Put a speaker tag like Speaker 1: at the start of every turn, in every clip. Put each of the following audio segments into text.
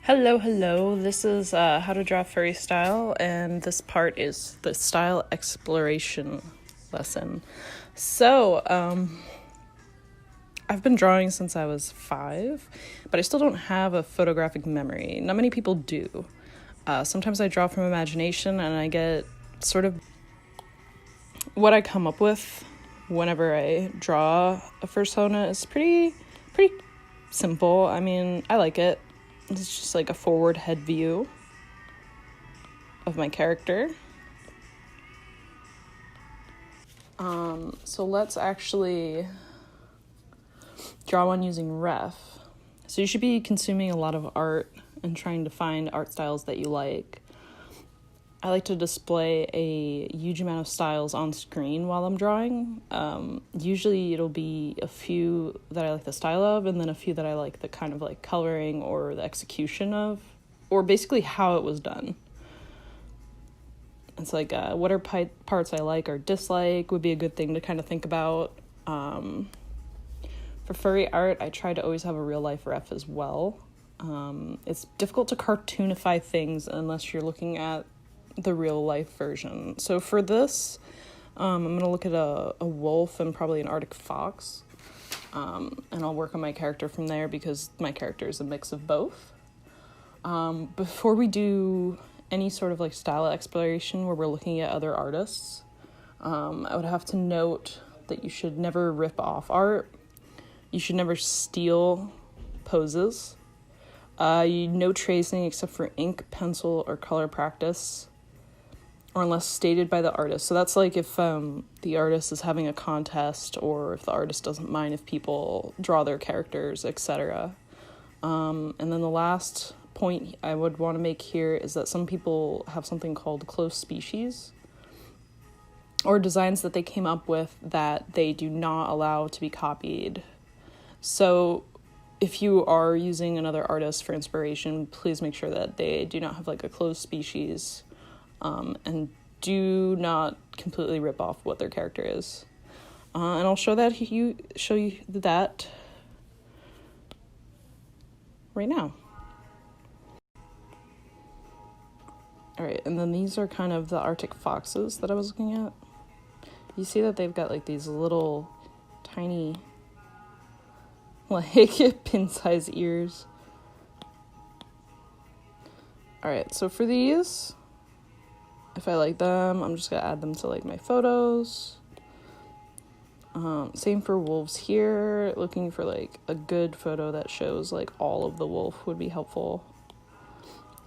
Speaker 1: Hello. This is How to Draw Furry Style, and this part is the style exploration lesson. I've been drawing since I was 5, but I still don't have a photographic memory. Not many people do. Sometimes I draw from imagination, and I get sort of what I come up with whenever I draw a fursona is pretty simple. I mean, I like it. It's just like a forward head view of my character. So let's actually draw one using ref. So you should be consuming a lot of art and trying to find art styles that you like. I like to display a huge amount of styles on screen while I'm drawing. Usually it'll be a few that I like the style of, and then a few that I like the kind of like coloring or the execution of, or basically how it was done. It's like what are parts I like or dislike would be a good thing to kind of think about. For furry art, I try to always have a real life ref as well. It's difficult to cartoonify things unless you're looking at the real life version. So for this, I'm going to look at a wolf and probably an Arctic fox. And I'll work on my character from there because my character is a mix of both. Before we do any sort of like style exploration where we're looking at other artists, I would have to note that you should never rip off art. You should never steal poses. No tracing except for ink, pencil, or color practice, or unless stated by the artist. So that's like if the artist is having a contest, or if the artist doesn't mind if people draw their characters, etc. And then the last point I would want to make here is that some people have something called close species, or designs that they came up with that they do not allow to be copied. So if you are using another artist for inspiration, please make sure that they do not have like a closed species, and do not completely rip off what their character is. And I'll show you that right now. All right, and then these are kind of the Arctic foxes that I was looking at. You see that they've got like these little tiny like pin-sized ears. All right, so for these, if I like them, I'm just gonna add them to like my photos. Same for wolves here. Looking for like a good photo that shows like all of the wolf would be helpful.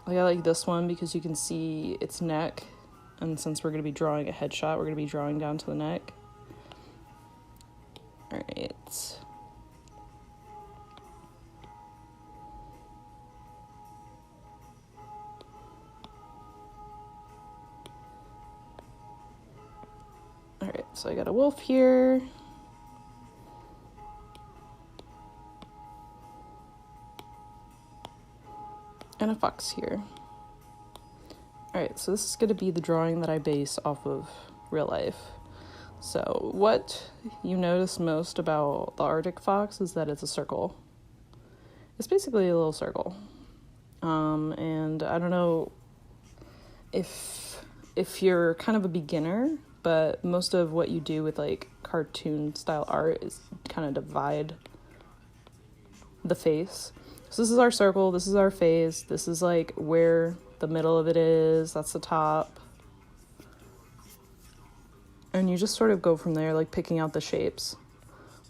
Speaker 1: Like I like this one because you can see its neck, and since we're gonna be drawing a headshot, we're gonna be drawing down to the neck. All right. Alright, so I got a wolf here. And a fox here. Alright, so this is going to be the drawing that I base off of real life. So what you notice most about the Arctic fox is that it's a circle. It's basically a little circle. And I don't know if you're kind of a beginner, but most of what you do with like cartoon style art is kind of divide the face. So this is our circle, this is our face, this is like where the middle of it is, that's the top. And you just sort of go from there, like picking out the shapes.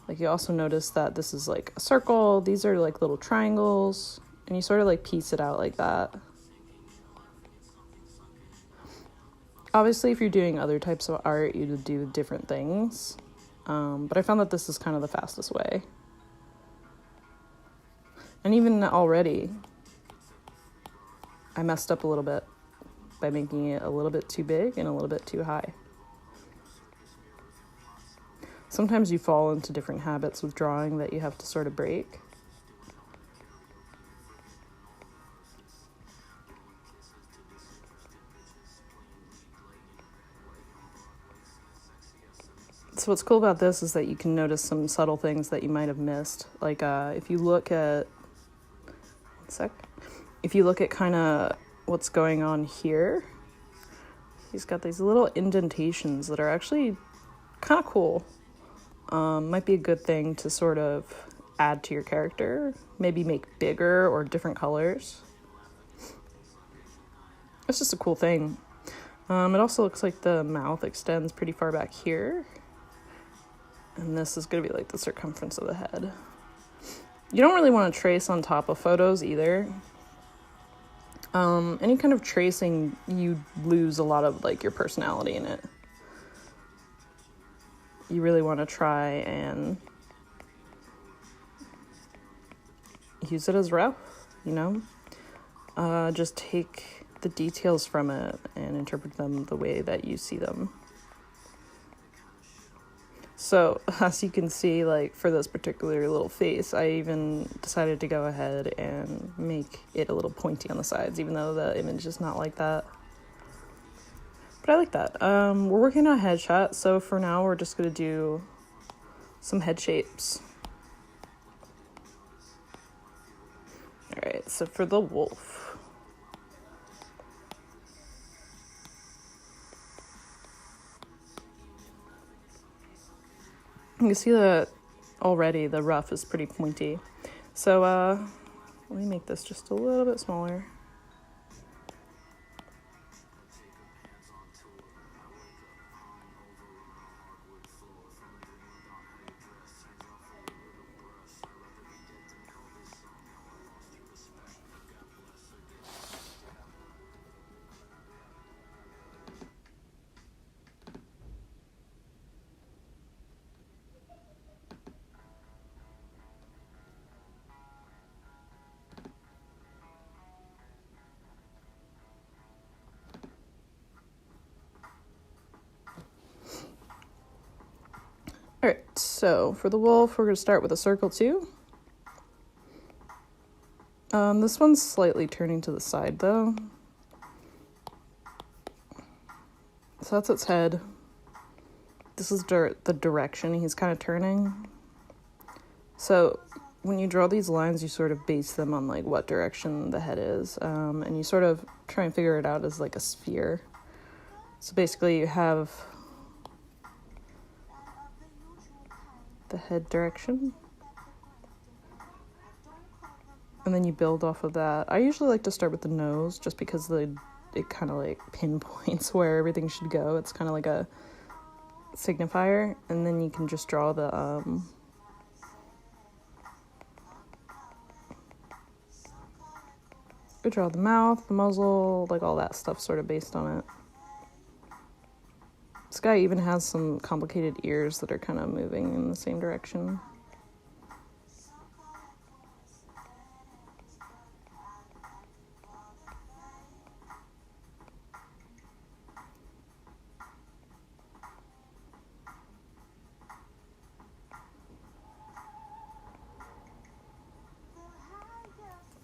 Speaker 1: Like you also notice that this is like a circle, these are like little triangles, and you sort of like piece it out like that. Obviously, if you're doing other types of art, you would do different things. But I found that this is kind of the fastest way. And even already, I messed up a little bit by making it a little bit too big and a little bit too high. Sometimes you fall into different habits with drawing that you have to sort of break. So what's cool about this is that you can notice some subtle things that you might have missed. Like if you look at, if you look at kind of what's going on here, he's got these little indentations that are actually kind of cool. Might be a good thing to sort of add to your character. Maybe make bigger or different colors. It's just a cool thing. It also looks like the mouth extends pretty far back here. And this is going to be like the circumference of the head. You don't really want to trace on top of photos either. Any kind of tracing, you lose a lot of like your personality in it. You really want to try and use it as rough, you know? Just take the details from it and interpret them the way that you see them. So, as you can see, like, for this particular little face, I even decided to go ahead and make it a little pointy on the sides, even though the image is not like that. But I like that. We're working on a headshot, so for now we're just going to do some head shapes. Alright, so for the wolf. You can see that already the ruff is pretty pointy. So let me make this just a little bit smaller. Alright, so for the wolf, we're going to start with a circle too. This one's slightly turning to the side though. So that's its head. This is the direction he's kind of turning. So when you draw these lines, you sort of base them on like what direction the head is. And you sort of try and figure it out as like a sphere. So basically you have the head direction, and then you build off of that. I usually like to start with the nose just because it kind of like pinpoints where everything should go. It's kind of like a signifier, and then you can just draw the mouth, the muzzle, like all that stuff sort of based on it. This guy even has some complicated ears that are kind of moving in the same direction.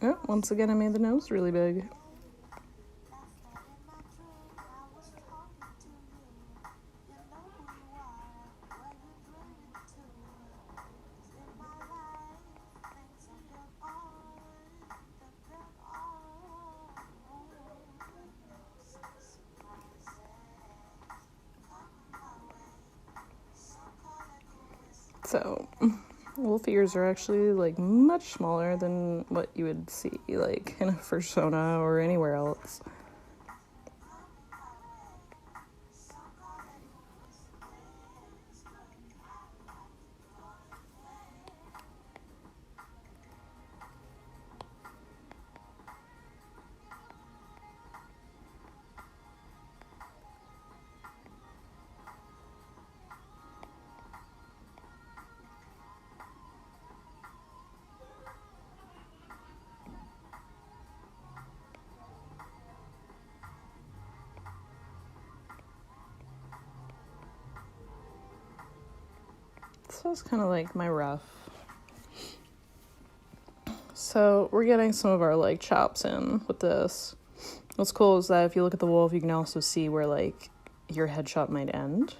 Speaker 1: Oh, once again, I made the nose really big. So, wolf ears are actually like much smaller than what you would see like in a fursona or anywhere else. So it's kind of like my rough. So we're getting some of our like chops in with this. What's cool is that if you look at the wolf, you can also see where like your headshot might end.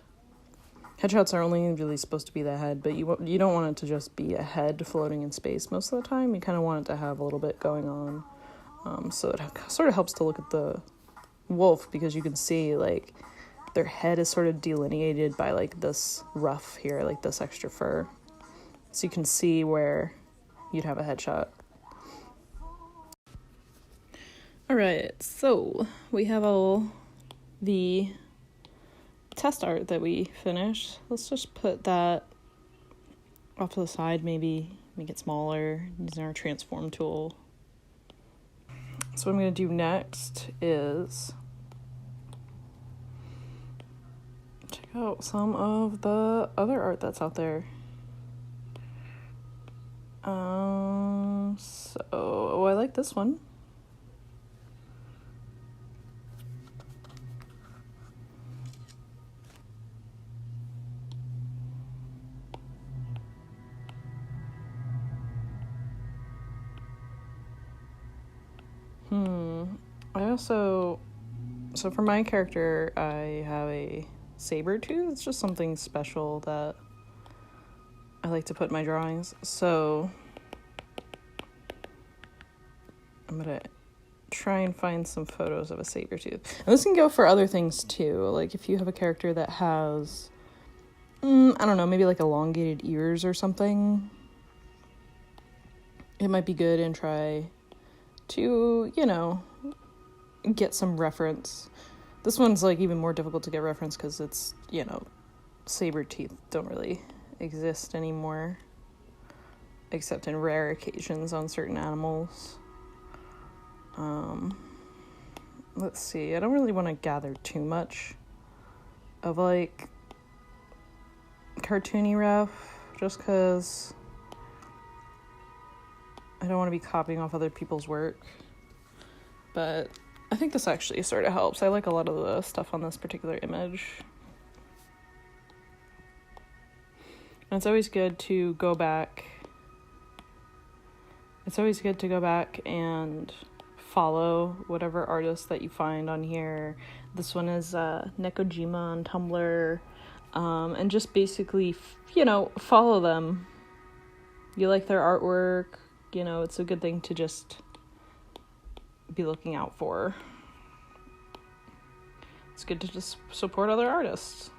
Speaker 1: Headshots are only really supposed to be the head, but you don't want it to just be a head floating in space most of the time. You kind of want it to have a little bit going on. So it sort of helps to look at the wolf because you can see like their head is sort of delineated by like this ruff here, like this extra fur. So you can see where you'd have a headshot. Alright, so we have all the test art that we finished. Let's just put that off to the side, maybe make it smaller using our transform tool. So what I'm going to do next is check out some of the other art that's out there. I like this one. So for my character, I have a saber tooth. It's just something special that I like to put in my drawings. So I'm gonna try and find some photos of a saber tooth. And this can go for other things too. Like if you have a character that has, I don't know, maybe like elongated ears or something, it might be good and try to, get some reference. This one's like even more difficult to get reference because it's, saber teeth don't really exist anymore, except in rare occasions on certain animals. Let's see, I don't really want to gather too much of like cartoony ref just because I don't want to be copying off other people's work, but I think this actually sort of helps. I like a lot of the stuff on this particular image. And it's always good to go back. And follow whatever artist that you find on here. This one is Nekojima on Tumblr. And just basically, follow them. You like their artwork, it's a good thing to just be looking out for. It's good to just support other artists.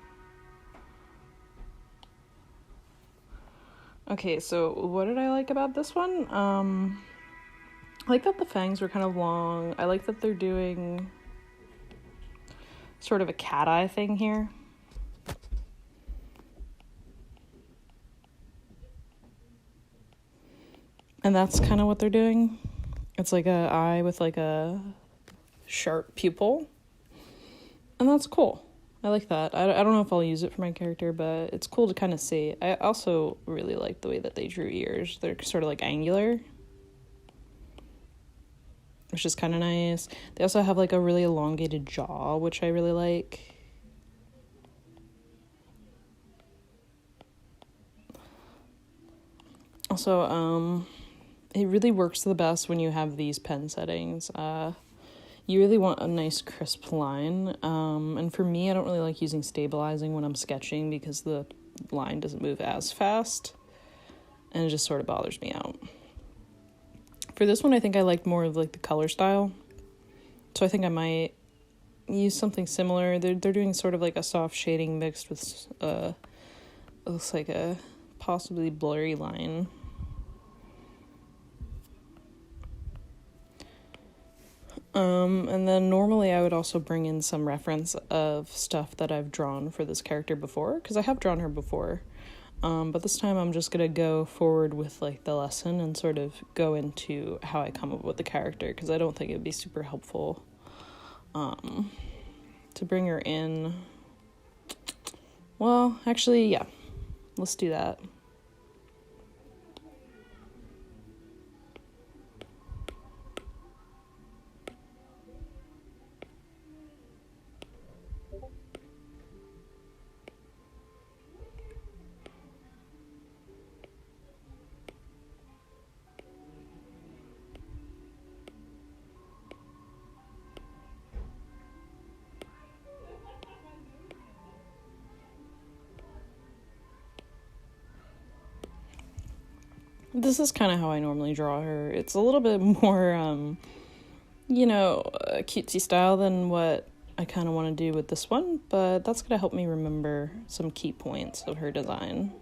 Speaker 1: Okay, so what did I like about this one? I like that the fangs were kind of long. I like that they're doing sort of a cat eye thing here. And that's kind of what they're doing. It's like an eye with like a sharp pupil. And that's cool. I like that. I don't know if I'll use it for my character, but it's cool to kind of see. I also really like the way that they drew ears. They're sort of like angular, which is kind of nice. They also have like a really elongated jaw, which I really like. Also, it really works the best when you have these pen settings. You really want a nice crisp line. And for me, I don't really like using stabilizing when I'm sketching because the line doesn't move as fast. And it just sort of bothers me out. For this one, I think I like more of like the color style. So I think I might use something similar. They're doing sort of like a soft shading mixed with it looks like a possibly blurry line. And then normally I would also bring in some reference of stuff that I've drawn for this character before, because I have drawn her before. But this time I'm just going to go forward with like the lesson and sort of go into how I come up with the character, because I don't think it would be super helpful to bring her in. Well, actually, yeah, let's do that. This is kind of how I normally draw her. It's a little bit more a cutesy style than what I kind of want to do with this one, but that's going to help me remember some key points of her design.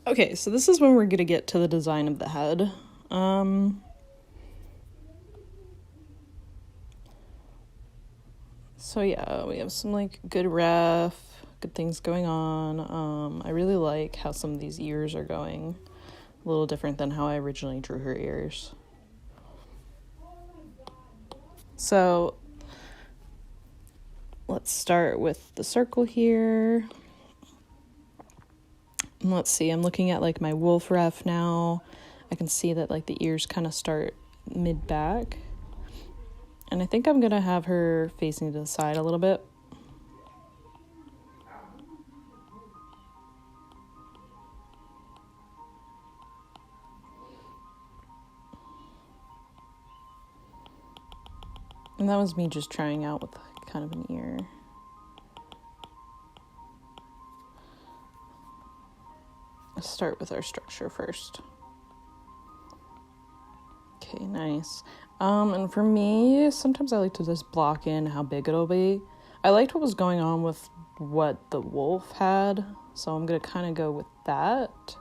Speaker 1: Okay, so this is when we're going to get to the design of the head. So yeah, we have some like good good things going on. I really like how some of these ears are going. A little different than how I originally drew her ears. So let's start with the circle here. And let's see, I'm looking at like my wolf ref now. I can see that like the ears kind of start mid-back. And I think I'm going to have her facing to the side a little bit. And that was me just trying out with kind of an ear. Let's start with our structure first. Okay, nice. And for me, sometimes I like to just block in how big it'll be. I liked what was going on with what the wolf had, so I'm gonna kind of go with that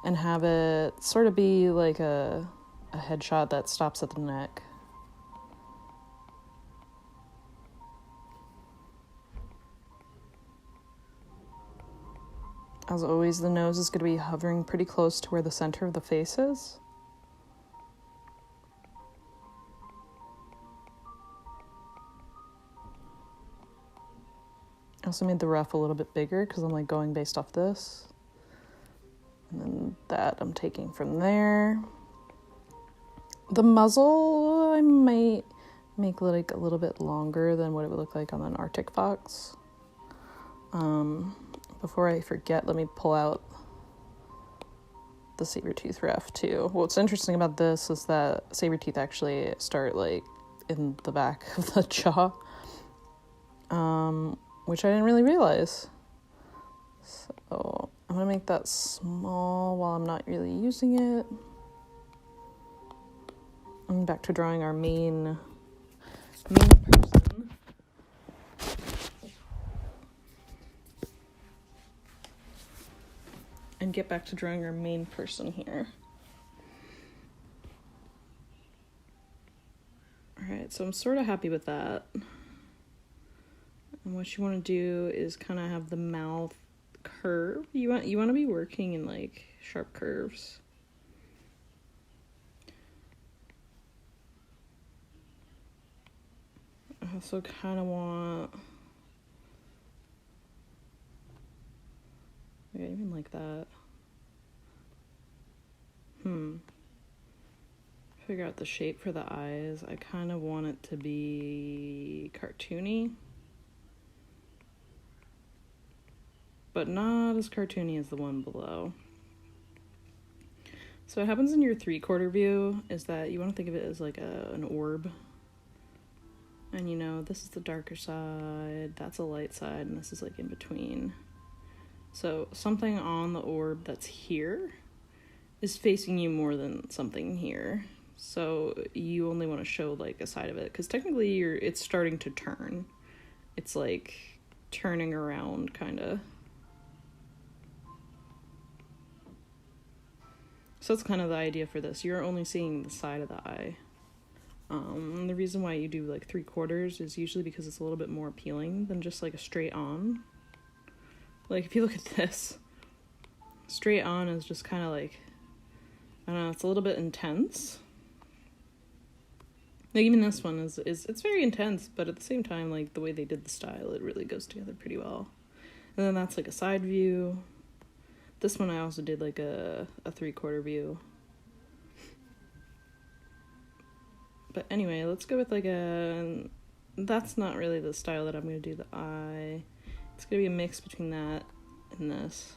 Speaker 1: and have it sort of be like a headshot that stops at the neck. As always, the nose is going to be hovering pretty close to where the center of the face is. I also made the ruff a little bit bigger because I'm like going based off this. And then that I'm taking from there. The muzzle I might make like a little bit longer than what it would look like on an Arctic fox. Before I forget, let me pull out the saber tooth ref too. What's interesting about this is that saber teeth actually start like in the back of the jaw, which I didn't really realize. So I'm gonna make that small while I'm not really using it. And back to drawing our main person. And get back to drawing our main person here. Alright, so I'm sort of happy with that. And what you want to do is kind of have the mouth curve. You want to be working in like sharp curves. I also kind of want... Yeah, even like that. Figure out the shape for the eyes. I kind of want it to be cartoony, but not as cartoony as the one below. So what happens in your 3/4 view is that you want to think of it as like an orb. And this is the darker side, that's a light side, and this is like in between. So something on the orb that's here is facing you more than something here. So you only want to show like a side of it, because technically it's starting to turn. It's like turning around kind of. So that's kind of the idea for this. You're only seeing the side of the eye. The reason why you do like 3/4 is usually because it's a little bit more appealing than just like a straight on. Like if you look at this, straight on is just kind of like, I don't know, it's a little bit intense. Like even this one is it's very intense, but at the same time, like the way they did the style, it really goes together pretty well. And then that's like a side view. This one I also did like a 3/4 view. But anyway, let's go with like that's not really the style that I'm going to do the eye. It's going to be a mix between that and this.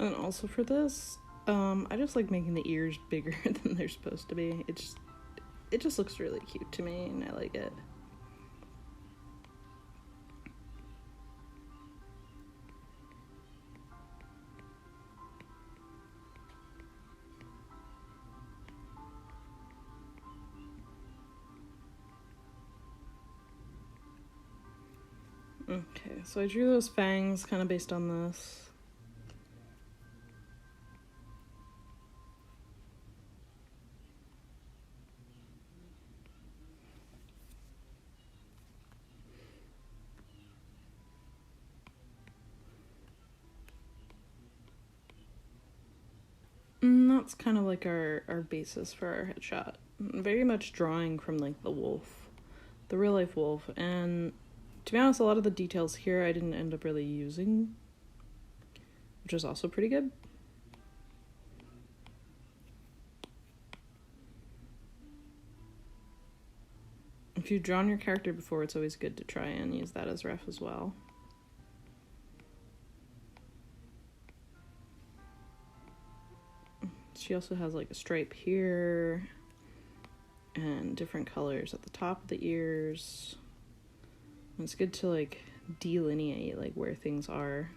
Speaker 1: And also for this, I just like making the ears bigger than they're supposed to be. It just looks really cute to me, and I like it. Okay, so I drew those fangs kind of based on this. And that's kind of like our basis for our headshot. Very much drawing from like the wolf, the real life wolf. And to be honest, a lot of the details here I didn't end up really using, which is also pretty good. If you've drawn your character before, it's always good to try and use that as ref as well. She also has like a stripe here and different colors at the top of the ears. And it's good to like delineate like where things are.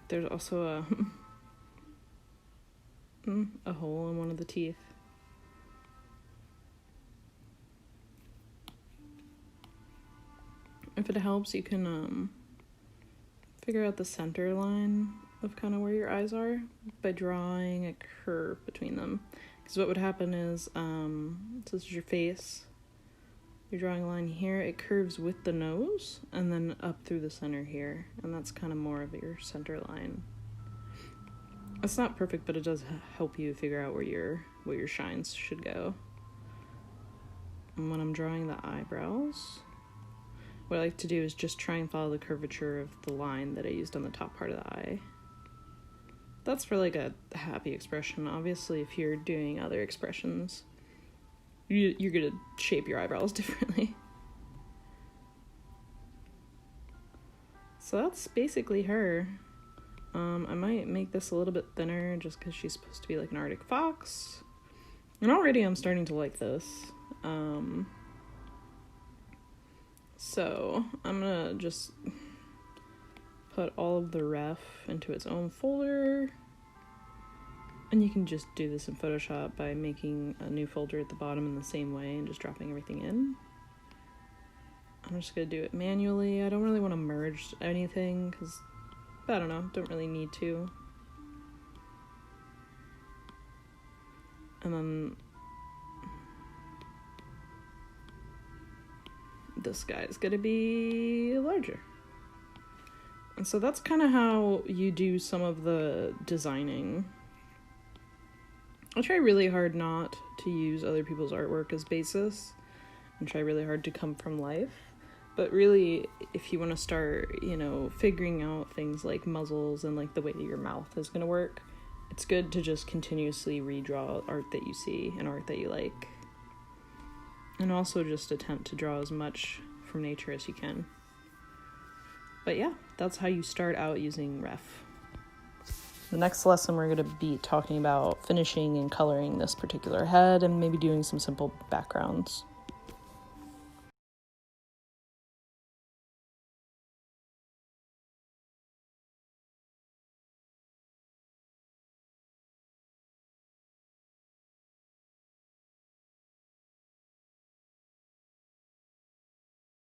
Speaker 1: There's also a hole in one of the teeth. If it helps, you can figure out the center line of kind of where your eyes are by drawing a curve between them. Because what would happen is, this is your face, you're drawing a line here, it curves with the nose, and then up through the center here, and that's kind of more of your center line. It's not perfect, but it does help you figure out where your shines should go. And when I'm drawing the eyebrows, what I like to do is just try and follow the curvature of the line that I used on the top part of the eye. That's for like a happy expression. Obviously, if you're doing other expressions, you're gonna shape your eyebrows differently. So that's basically her. I might make this a little bit thinner just because she's supposed to be like an Arctic fox. And already I'm starting to like this. So I'm gonna just put all of the ref into its own folder. And you can just do this in Photoshop by making a new folder at the bottom in the same way and just dropping everything in. I'm just gonna do it manually. I don't really want to merge anything because, I don't know, don't really need to. And then this guy is gonna be larger. And so that's kind of how you do some of the designing. I try really hard not to use other people's artwork as basis and try really hard to come from life. But really, if you want to start, figuring out things like muzzles and like the way that your mouth is going to work, it's good to just continuously redraw art that you see and art that you like. And also just attempt to draw as much from nature as you can. But yeah, that's how you start out using ref. The next lesson we're going to be talking about finishing and coloring this particular head and maybe doing some simple backgrounds.